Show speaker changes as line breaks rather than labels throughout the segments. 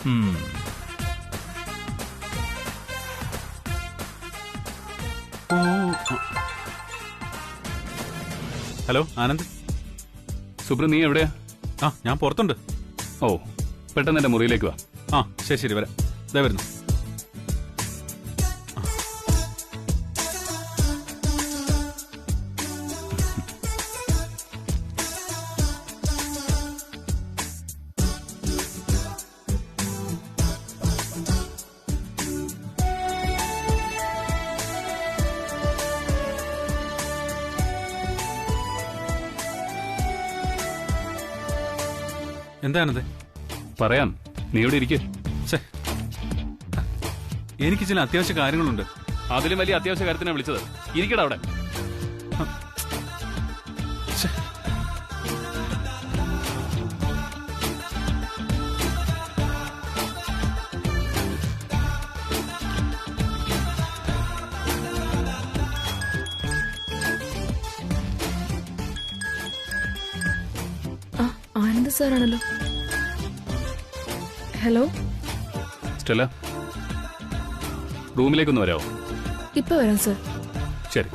Hello Anand.
സുബ്ര, നീ എവിടെയാ?
ഞാൻ പുറത്തുണ്ട്.
ഓ, പെട്ടെന്ന് എന്റെ മുറിയിലേക്ക് വാ.
ശരി വരാം. ഇതാ വരുന്നു. എന്താണത്?
പറയാം, നീ ഇവിടെ ഇരിക്കേ.
എനിക്ക് ചില അത്യാവശ്യ കാര്യങ്ങളുണ്ട്.
അതിലും വലിയ അത്യാവശ്യ കാര്യത്തിനാണ് വിളിച്ചത്. ഇരിക്കടാ അവിടെ.
ആനന്ദ് സാറാണല്ലോ. ഹലോ
സ്റ്റെല്ല, റൂമിലേക്കൊന്ന് വരാമോ?
ഇപ്പൊ വരാം സർ.
ശരി.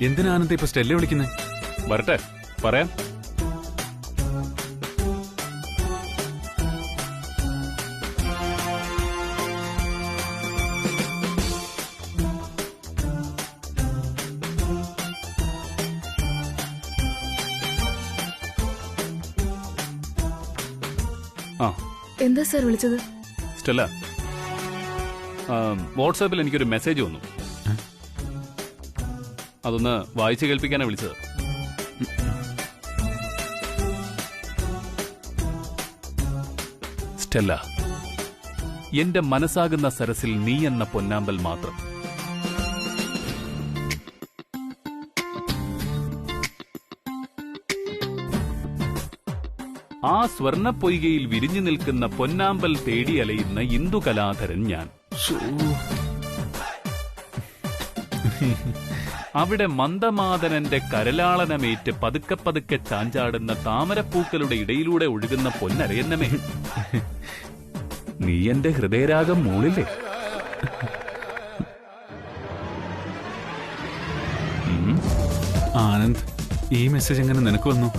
എന്തിനാ ആനന്ദ് ഇപ്പൊ സ്റ്റെല്ല വിളിക്കുന്നത്?
വരട്ടെ, പറയാം.
എന്താ സാർ വിളിച്ചത്?
സ്റ്റെല്ല, വാട്സാപ്പിൽ എനിക്കൊരു മെസ്സേജ് വന്നു. അതൊന്ന് വായിച്ചു കേൾപ്പിക്കാനാണ് വിളിച്ചത്. സ്റ്റെല്ല, എന്റെ മനസ്സാകുന്ന സരസിൽ നീ എന്ന പൊന്നാമ്പൽ മാത്രം. ആ സ്വർണ്ണ പൊയ്കയിൽ വിരിഞ്ഞു നിൽക്കുന്ന പൊന്നാമ്പൽ തേടി അലയുന്ന ഇന്ദുകലാധരൻ ഞാൻ. അവിടെ മന്ദമാദനന്റെ കരലാളനമേറ്റ് പതുക്കെ പതുക്കെ ചാഞ്ചാടുന്ന താമരപ്പൂക്കളുടെ ഇടയിലൂടെ ഒഴുകുന്ന പൊന്നരയന്നമേ, നീ എന്റെ ഹൃദയരാഗം മൂളില്ലേ?
ആനന്ദ്, ഈ മെസ്സേജ് എങ്ങനെ നിനക്ക് വന്നു?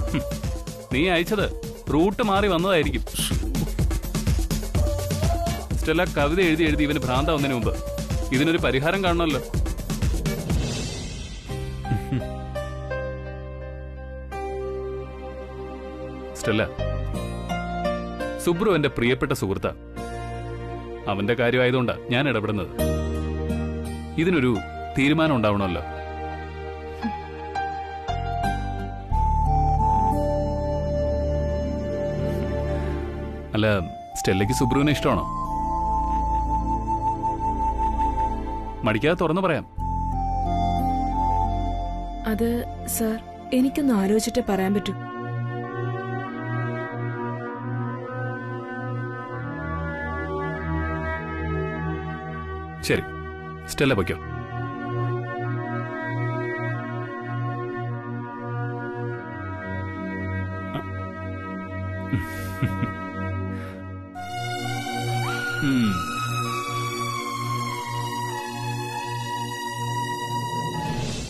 നീ അയച്ചത് റൂട്ട് മാറി വന്നതായിരിക്കും. സ്റ്റെല്ല, കവിത എഴുതി എഴുതി ഇവന് ഭ്രാന്താവുന്നതിന് മുമ്പ് ഇതിനൊരു പരിഹാരം കാണണമല്ലോ. സ്റ്റെല്ല, സുബ്രു എന്റെ പ്രിയപ്പെട്ട സുഹൃത്താ. അവന്റെ കാര്യമായതുകൊണ്ടാ ഞാൻ ഇടപെടുന്നത്. ഇതിനൊരു തീരുമാനം ഉണ്ടാവണമല്ലോ. അല്ല, സ്റ്റെല്ലയ്ക്ക് സുബ്രുവിനെ ഇഷ്ടമാണോ? മടിക്കാതെ തുറന്നു പറയാം.
അത് സാർ, എനിക്കൊന്ന് ആലോചിച്ചിട്ട് പറയാൻ പറ്റൂ.
ശരി, സ്റ്റെല്ല പൊയ്ക്കോ.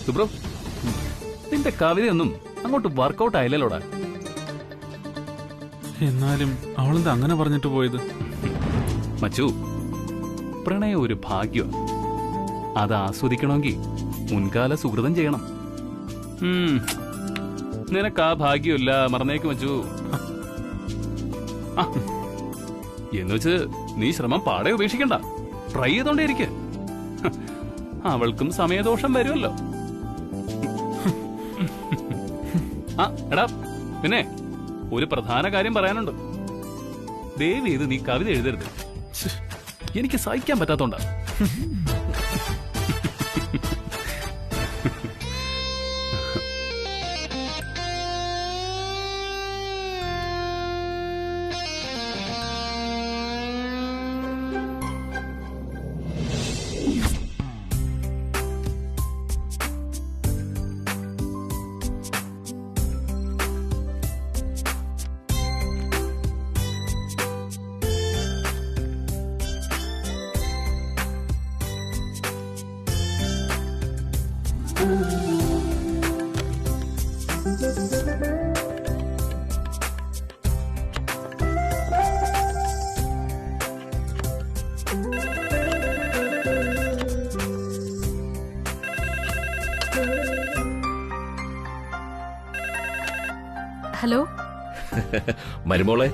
സുബ്രോ, നിന്റെ കവിതയൊന്നും അങ്ങോട്ട് വർക്കൗട്ട് ആയില്ലല്ലോടാ.
എന്നാലും അവളെന്താ അങ്ങനെ പറഞ്ഞിട്ട് പോയത്?
മച്ചു, പ്രണയം ഒരു ഭാഗ്യമാണ്. അത് ആസ്വദിക്കണമെങ്കിൽ മുൻകാല സുഹൃതം ചെയ്യണം. നിനക്ക് ആ ഭാഗ്യമില്ല, മറന്നേക്ക് മച്ചു. എന്നുവെച്ച് നീ ശ്രമം പാടെ ഉപേക്ഷിക്കണ്ട. ട്രൈ ചെയ്തോണ്ടേയിരിക്കെ. അവൾക്കും സമയദോഷം വരുമല്ലോ. എടാ, പിന്നെ ഒരു പ്രധാന കാര്യം പറയാനുണ്ട്. ദയവ് ചെയ്ത് നീ കവിത എഴുതരുത്. എനിക്ക് സഹിക്കാൻ പറ്റാത്തോണ്ടാ.
ഹലോ
മരുമോളെ.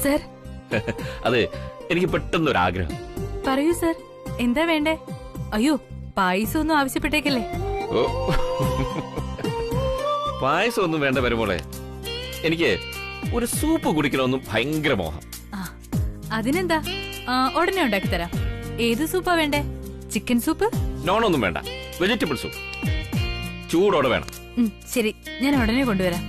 സർ.
അതെ, എനിക്ക് പെട്ടെന്നൊരാഗ്രഹം.
പറയൂ സർ, എന്താ വേണ്ടേ? അയ്യോ, പായസം ഒന്നും ആവശ്യപ്പെട്ടേക്കല്ലേ?
ഓ, പായസം ഒന്നും വേണ്ട മരുമോളെ. എനിക്ക് ഒരു സൂപ്പ് കുടിക്കണമെന്നും ഭയങ്കര മോഹം.
അതിനെന്താ, ഉടനെ ഉണ്ടാക്കി തരാം. ഏത് സൂപ്പാ വേണ്ടേ? Chicken soup?
നോണൊന്നും വേണ്ട, വെജിറ്റബിൾ സൂപ്പ് ചൂടോടെ വേണം.
ശരി, ഞാൻ ഉടനെ കൊണ്ടുവരാം.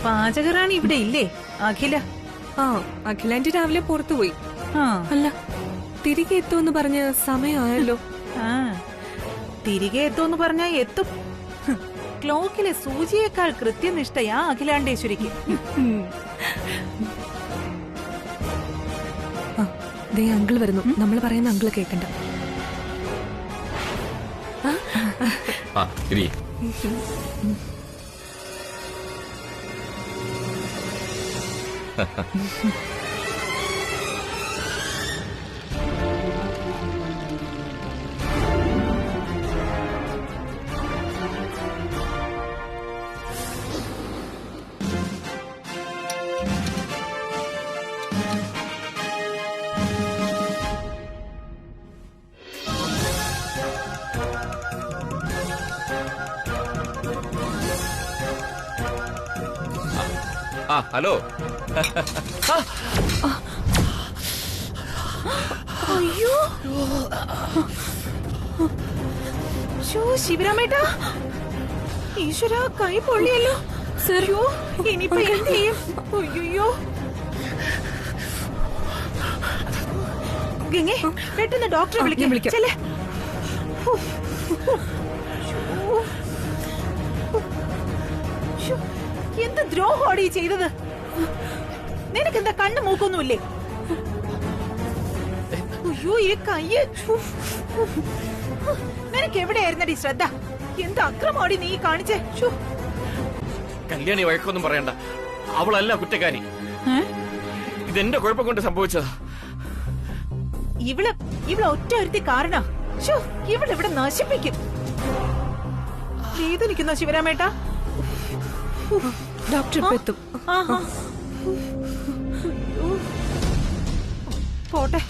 പാചകറാണി ഇവിടെ ഇല്ലേ? അഖില.
അഖിലാന്റി രാവിലെ പുറത്തുപോയി. അല്ല, തിരികെ എത്തുമെന്ന് പറഞ്ഞ സമയമായല്ലോ.
തിരികെ എത്തുമെന്ന് പറഞ്ഞാ എത്തും. ക്ലോക്കിലെ സൂചിയേക്കാൾ കൃത്യനിഷ്ഠയാ അഖിലാണ്ടേശ്വരിക്ക്.
ദേ അങ്കിൾ വരുന്നു. നമ്മൾ പറയുന്ന അങ്കിള് കേക്കണ്ട.
ഹലോ.
അയ്യോ, ശിവരാമേട്ടാ, ഈശ്വര, കൈ പൊള്ളിയല്ലോ. സെറിയോ, ഇനിയിപ്പോ എന്ത് ചെയ്യും? അയ്യോ, ഗംഗേ, പെട്ടെന്ന് ഡോക്ടറെ വിളിക്കാം. ചെല്ലേ. എന്ത് ദ്രോഹമാണ് ഈ ചെയ്തത്? നിനക്കെന്താ കണ്ണു മൂക്കൊന്നുമില്ലേ? അയ്യോ, ഈ കയ്യ്. നിനക്ക് എവിടെയായിരുന്നടി ശ്രദ്ധ? എന്ത് അക്രമോടി നീ കാണിച്ചേ?
കല്യാണി വഴക്കൊന്നും പറയണ്ട, അവളല്ല കുറ്റക്കാരി. ഇതെന്റെ കുഴപ്പം കൊണ്ട് സംഭവിച്ചതാ.
ഇവള് ഒറ്റ ഒരുത്തി കാരണ. ഇവളിവിടെ നശിപ്പിക്കും. വേദനിക്കുന്നോ ശിവരാമേട്ടാ?
ഡോക്ടർ ഇപ്പൊ എത്തും.
പോട്ടെ.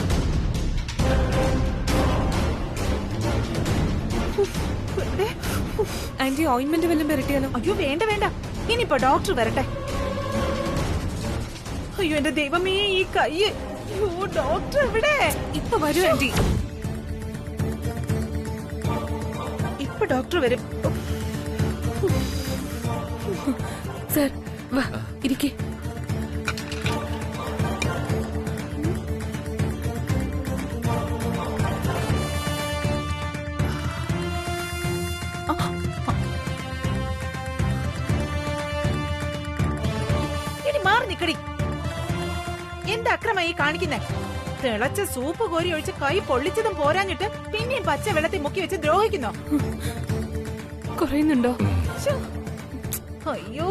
ആന്റി ഓയിന്റ്മെന്റ് വല്ലതും പെരട്ടിയാലോ?
അയ്യോ, വേണ്ട വേണ്ട, ഇനിയിപ്പോ ഡോക്ടർ വരട്ടെ. അയ്യോ എന്റെ ദൈവമേ, ഈ കയ്യ്. അയ്യോ, ഡോക്ടർ എവിടെ?
ഇപ്പൊ വരൂ ആന്റി.
ഇപ്പൊ ഡോക്ടർ വരും.
സാർ വാ ഇരിക്കേ.
ഇനി മാറി നിക്കടി. എന്താ അക്രമായി കാണിക്കുന്നേ? തിളച്ച സൂപ്പ് കോരി ഒഴിച്ച് കൈ പൊള്ളിച്ചതും പോരാഞ്ഞിട്ട് പിന്നെയും പച്ച വെള്ളത്തിൽ മുക്കി വെച്ച് ദ്രോഹിക്കുന്നോ?
കുറയുന്നുണ്ടോ?
ശ്ശോ. അയ്യോ,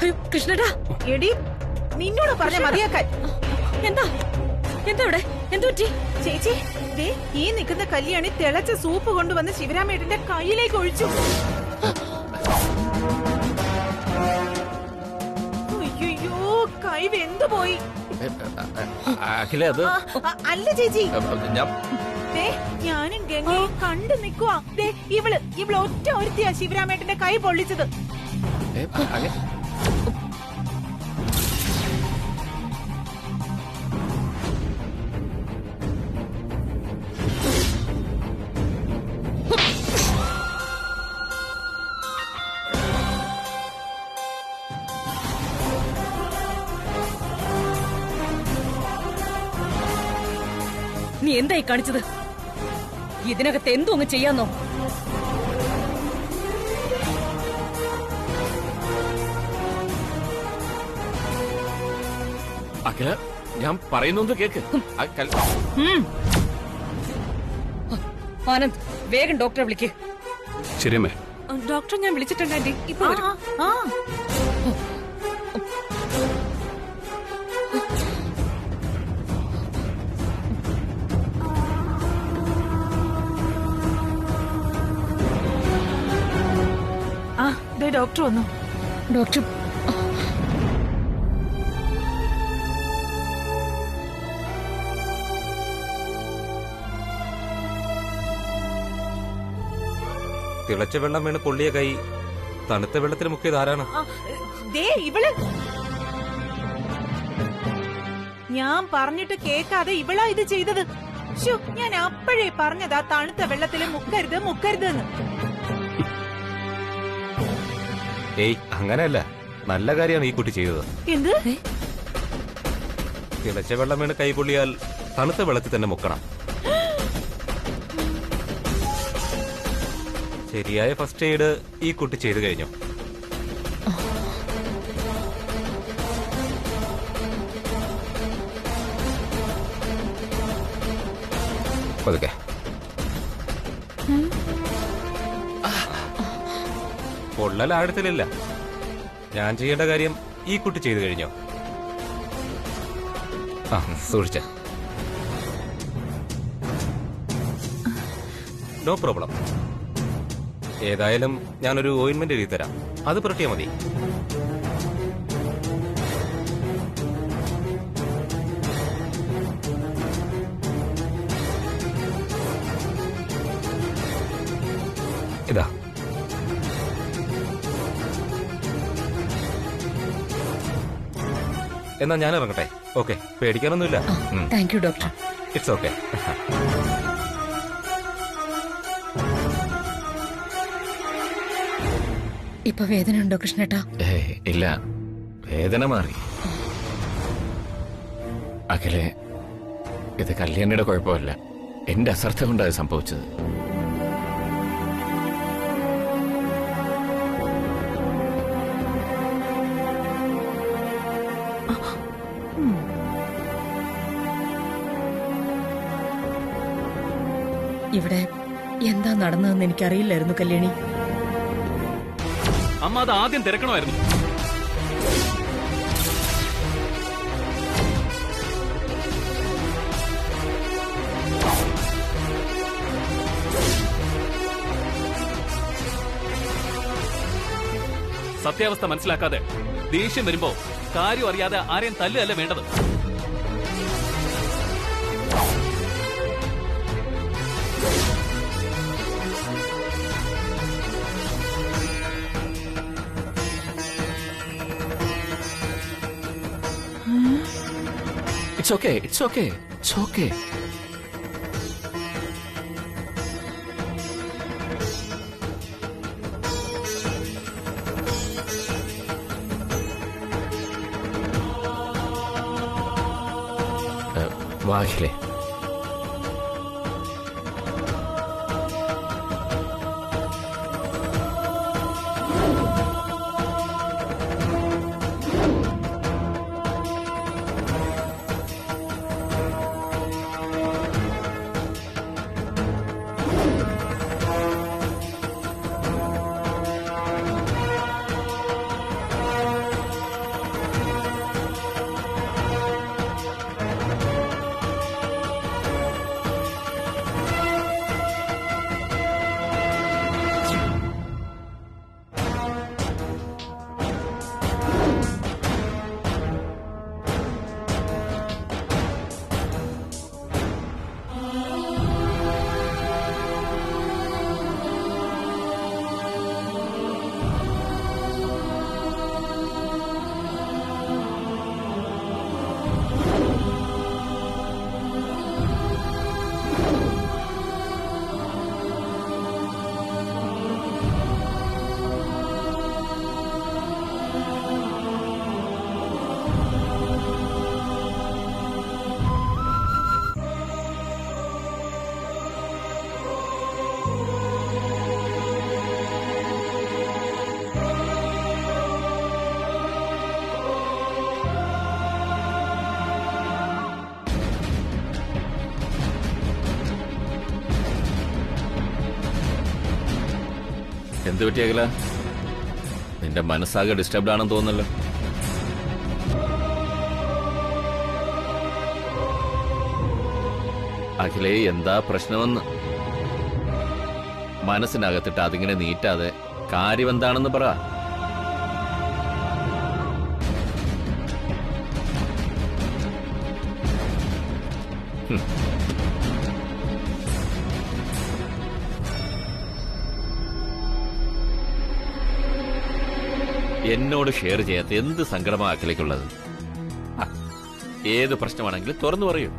അയ്യോ കൃഷ്ണടാ,
എടി നിന്നോട് പറഞ്ഞ മതിയാക്കാൻ.
എന്താ എന്താ ഇവിടെ എന്തു പറ്റി?
ചേച്ചി, ദേ ഈ നിൽക്കുന്ന കല്യാണി തിളച്ച സൂപ്പ് കൊണ്ടുവന്ന് ശിവരാമേട്ടന്റെ കയ്യിലേക്ക് ഒഴിച്ചു. അയ്യോ, കൈ വെന്തുപോയി.
അഖില അത്
അല്ല ചേച്ചി,
ഞാൻ
ദേ ഞാനും ഗംഗയും കണ്ടു നിക്കുവാ. ദേ ഇവള് ഒറ്റ ഒരുത്തിയാ ശിവരാമേട്ടന്റെ കൈ പൊള്ളിച്ചത്.
നീ എന്തായി കാണിച്ചത്? ഇതിനകത്ത് എന്തോ അങ്ങ് ചെയ്യാന്നോ?
അഖില ഞാൻ പറയുന്നൊന്ന് കേക്ക്.
ആനന്ദ്, വേഗം ഡോക്ടറെ വിളിക്ക്.
ശരിയമ്മേ.
ഡോക്ടറെ ഞാൻ വിളിച്ചിട്ടുണ്ട് ആന്റി. ഇപ്പൊ വരും.
ആ ആ, ദേ ഡോക്ടർ വന്നു.
ഡോക്ടർ
തിളച്ച വെള്ളം വീണ് പൊള്ളിയ കൈ തണുത്ത വെള്ളത്തിൽ മുക്കിയത് ആരാണ്?
ദേ ഇവള്. ഞാൻ പറഞ്ഞിട്ട് കേക്കാതെ ഇവളാ ഇത് ചെയ്തത്. ശ്ശോ, ഞാൻ അപ്പോഴേ പറഞ്ഞതാ തണുത്ത വെള്ളത്തിൽ മുക്കരുത് എന്ന്.
ഏയ് അങ്ങനെയല്ല, നല്ല കാര്യമാണ് ഈ കുട്ടി ചെയ്തത്.
എന്ത്?
തിളച്ച വെള്ളം വീണ് കൈ പൊള്ളിയാൽ തണുത്ത വെള്ളത്തിൽ തന്നെ മുക്കണം. ശരിയായ ഫസ്റ്റ് എയ്ഡ് ഈ കുട്ടി ചെയ്തു കഴിഞ്ഞു. പതുക്കെ. പൊള്ളൽ ആഴത്തിലില്ല. ഞാൻ ചെയ്യേണ്ട കാര്യം ഈ കുട്ടി ചെയ്തു കഴിഞ്ഞു. ആ സൂക്ഷിച്ച. No problem. ഏതായാലും ഞാനൊരു ഓയിൻമെന്റ് എഴുതി തരാം, അത് പുരട്ടിയാൽ മതി. ഇതാ. എന്നാ ഞാൻ ഇറങ്ങട്ടെ. ഓക്കെ, പേടിക്കാനൊന്നുമില്ല.
Thank you doctor.
It's okay.
ഇപ്പൊ വേദന ഉണ്ടോ കൃഷ്ണേട്ടാ?
ഇല്ല, വേദന മാറി. അഖിലെ, ഇത് കല്യാണിയുടെ കുഴപ്പമല്ല, എന്റെ അശ്രദ്ധ കൊണ്ടാണ് സംഭവിച്ചത്.
ഇവിടെ എന്താ നടന്നതെന്ന് എനിക്കറിയില്ലായിരുന്നു കല്യാണി.
അമ്മ അത് ആദ്യം തിരക്കണമായിരുന്നു. സത്യാവസ്ഥ മനസ്സിലാക്കാതെ ദേഷ്യം വരുമ്പോ കാര്യം അറിയാതെ ആരെയും തല്ലുകയല്ല വേണ്ടത്.
It's okay, it's okay, it's okay. വാഹിലേ, എന്ത് പറ്റിയാകല? നിന്റെ മനസ്സാകെ ഡിസ്റ്റർബ്ഡ് ആണെന്ന് തോന്നുന്നല്ലോ. അഖിലേ, എന്താ പ്രശ്നമെന്ന് മനസ്സിനകത്തിട്ട് അതിങ്ങനെ നീറ്റാതെ കാര്യം എന്താണെന്ന് പറ. എന്നോട് ഷെയർ ചെയ്യാത്ത എന്ത് സങ്കടമാ അഖിലേക്കുള്ളത്? ഏത് പ്രശ്നമാണെങ്കിലും തുറന്നു പറയൂ.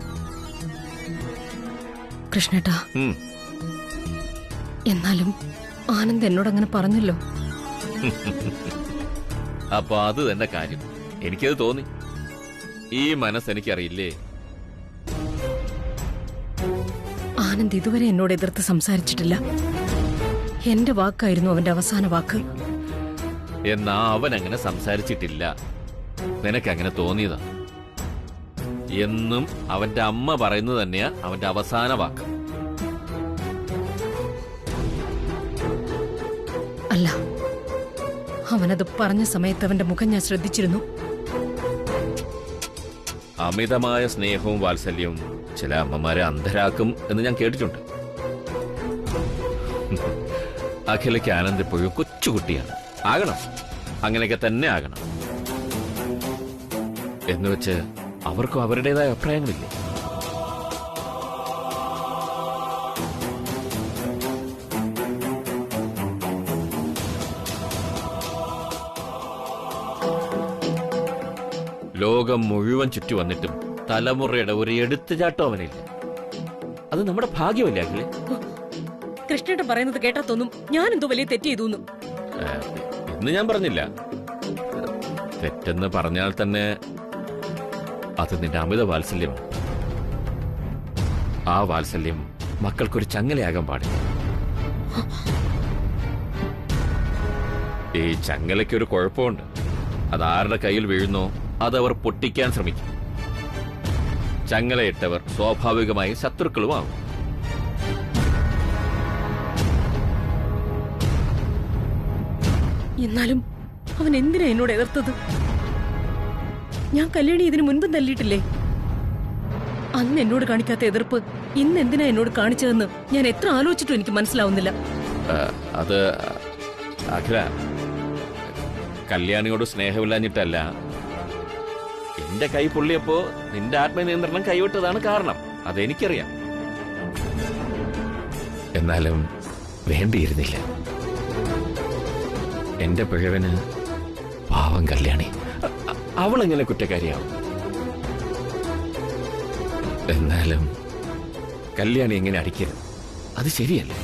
കൃഷ്ണേട്ടാ, എന്നാലും ആനന്ദ് എന്നോട് അങ്ങനെ പറഞ്ഞല്ലോ.
അപ്പൊ അത് തന്നെ കാര്യം. എനിക്കത് തോന്നി. ഈ മനസ്സെനിക്കറിയില്ലേ.
ആനന്ദ് ഇതുവരെ എന്നോട് എതിർത്ത് സംസാരിച്ചിട്ടില്ല. എന്റെ വാക്കായിരുന്നു അവന്റെ അവസാന വാക്ക്.
എന്നാ അവൻ അങ്ങനെ സംസാരിച്ചിട്ടില്ല. നിനക്കങ്ങനെ തോന്നിയതാ. എന്നും അവന്റെ അമ്മ പറയുന്നത് തന്നെയാ അവന്റെ അവസാന വാക്ക്.
അല്ല, അവനത് പറഞ്ഞ സമയത്ത് അവന്റെ മുഖം ഞാൻ ശ്രദ്ധിച്ചിരുന്നു.
അമിതമായ സ്നേഹവും വാത്സല്യവും ചില അമ്മമാരെ അന്ധരാക്കും എന്ന് ഞാൻ കേട്ടിട്ടുണ്ട്. അഖിലയ്ക്ക് ആനന്ദ് ഇപ്പോഴും കൊച്ചുകുട്ടിയാണ്. ആകണം, അങ്ങനെയൊക്കെ തന്നെ ആകണം. എന്നുവെച്ച് അവർക്കും അവരുടേതായ അഭിപ്രായങ്ങളില്ലേ? ലോകം മുഴുവൻ ചുറ്റി വന്നിട്ടും തലമുറയുടെ ഒരു എടുത്തുചാട്ടം അവനില്ല. അത് നമ്മുടെ ഭാഗ്യമല്ലേ അഖിലേ?
കൃഷ്ണേട്ടൻ പറയുന്നത് കേട്ടാ തോന്നും ഞാൻ എന്തോ വലിയ തെറ്റ് ചെയ്തു.
എന്ന് ഞാൻ പറഞ്ഞില്ല. തെറ്റെന്ന് പറഞ്ഞാൽ തന്നെ അത് നിന്റെ അമിത വാത്സല്യമാണ്. ആ വാത്സല്യം മക്കൾക്കൊരു ചങ്ങലയാകാൻ പാടില്ല. ഈ ചങ്ങലയ്ക്കൊരു കുഴപ്പമുണ്ട്. അതാരുടെ കയ്യിൽ വീഴുന്നോ അതവർ പൊട്ടിക്കാൻ ശ്രമിക്കും. ചങ്ങലയിട്ടവർ സ്വാഭാവികമായി ശത്രുക്കളുമാകും.
എന്നാലും അവൻ എന്തിനാ എന്നോട് എതിർത്തത്? ഞാൻ കല്യാണി ഇതിനു മുൻപും തല്ലിയിട്ടില്ലേ? അന്ന് എന്നോട് കാണിക്കാത്ത എതിർപ്പ് ഇന്ന് എന്തിനാ എന്നോട് കാണിച്ചതെന്ന് ഞാൻ എത്ര ആലോചിച്ചിട്ടും എനിക്ക് മനസ്സിലാവുന്നില്ല.
അത് അഖില, കല്യാണിയോട് സ്നേഹമില്ലാഞ്ഞിട്ടല്ല. എന്റെ കൈ പൊള്ളിയപ്പോ നിന്റെ ആത്മനിയന്ത്രണം കൈവിട്ടതാണ് കാരണം. അതെനിക്കറിയാം. എന്നാലും വേണ്ടിയിരുന്നില്ല. എന്റെ പിഴവന് പാവം കല്യാണി. അവളെങ്ങനെ കുറ്റക്കാരിയാവും? എന്നാലും കല്യാണി എങ്ങനെ അടിക്കരുത്. അത് ശരിയല്ലേ?